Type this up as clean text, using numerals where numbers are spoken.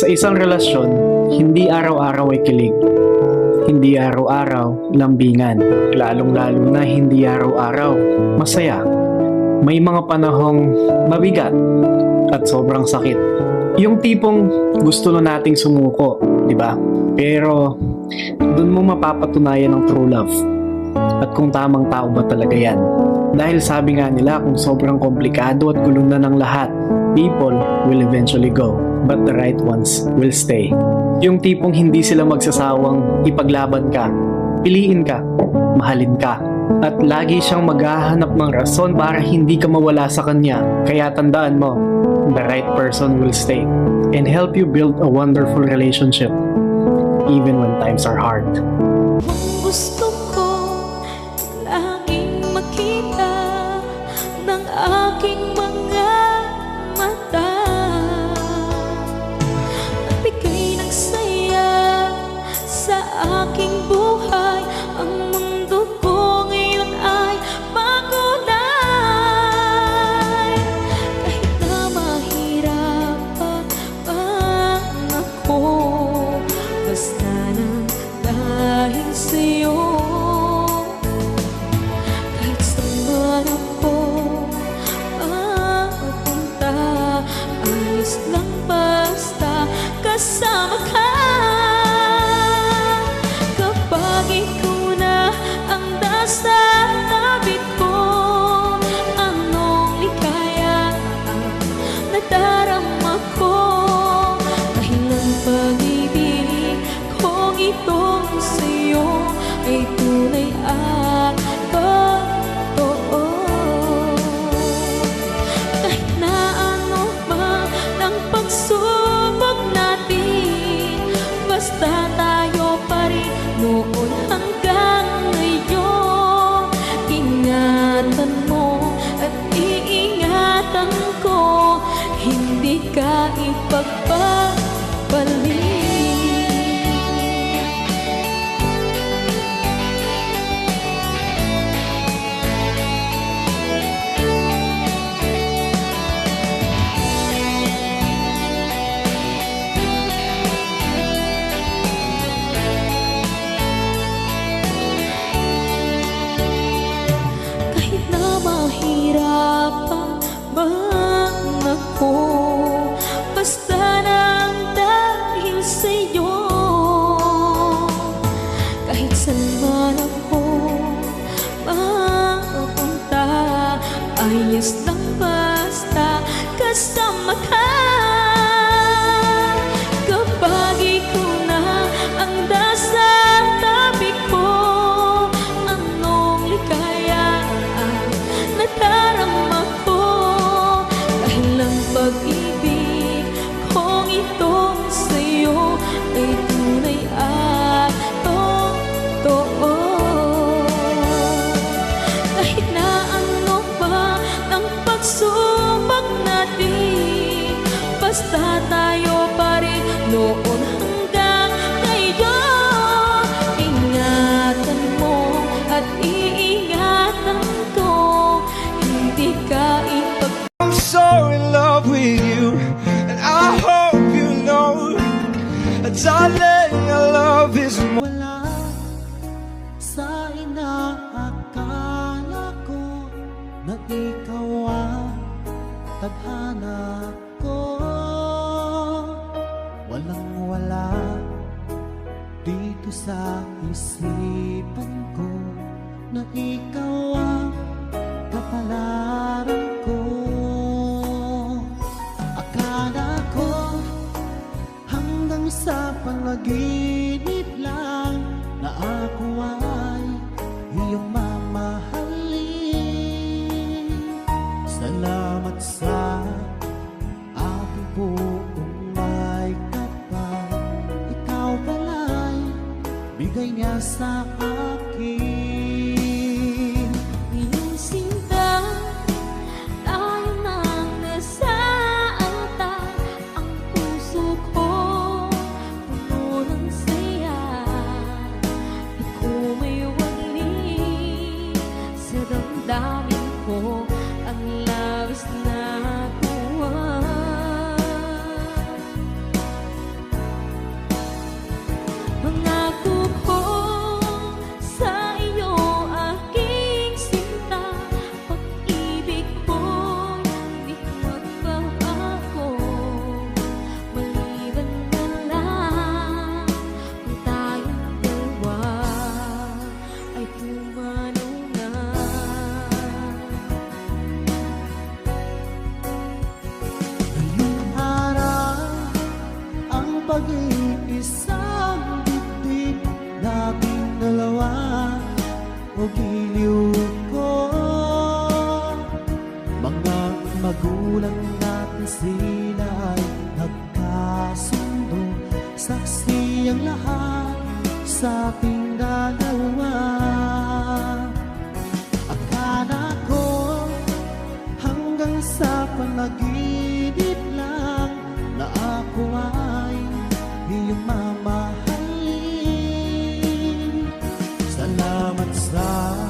Sa isang relasyon, hindi araw-araw ay kilig. Hindi araw-araw lambingan. Lalong-lalo na hindi araw-araw masaya. May mga panahong mabigat at sobrang sakit. Yung tipong gusto na nating sumuko, di ba? Pero dun mo mapapatunayan ang true love at kung tamang tao ba talaga yan. Dahil sabi nga nila, kung sobrang komplikado at gulo na ng lahat, people will eventually go, but the right ones will stay. Yung tipong hindi sila magsasawang ipaglaban ka, piliin ka, mahalin ka, at lagi siyang maghahanap ng rason para hindi ka mawala sa kanya. Kaya tandaan mo, the right person will stay and help you build a wonderful relationship even when times are hard. Gusto ko laging makita ng aking mga mata, nagbigay ng saya sa aking buhay. Ang mundo ko ngayon ay makulay. Kahit na mahirapan ako, basta na dahil sa'yo. Kahit saan man ako mapunta, ayos lang basta kasama ka. Kapag ikaw na ang nasa tabi ko, anong likaya ang nadarama ko. Dahil ang pag-ibig kong itong sa'yo ay tunay at totoo. Kahit na ano man ang pagsubok natin, basta tayo pa rin noon hanggang ngayon. Ingatan mo at iingatan ko, hindi ka ipagpapalik. Kahit na mahirapan man ako, basta nang dahil sa'yo. Kahit saan man ako mapunta, ayos lang basta kasama ka. Kapag ikaw na ang nasa tabi ko, anong likaya ang nadarama ko. Dahil ang pag-ibig kong itong sa'yo ay tunay at totoo. Kahit na ano pa ang pagsubok natin, basta tayo pa rin noon hanggang ngayon. Ingatan mo at iingatan ko, hindi ka I'm so in love with you, and I hope you know, darling, your love is more. Wala sa inaakala ko na ikaw ang tadhana ko. Walang-wala dito sa isipan ko na ikaw ang kapalaran ko. Akala ko hanggang sa panaginip lang na ako ay iyong mamahalin. Salamat sa aking buong may kapal, ikaw pala'y bigay niya sa akin. iyong sinta. Tayo nang nasaantay, ang puso ko puno ng saya. Di ko may wali sa damdamin ko ang labis na tuwa. panaginip lang na ako ay iyong mamahalin. Salamat sa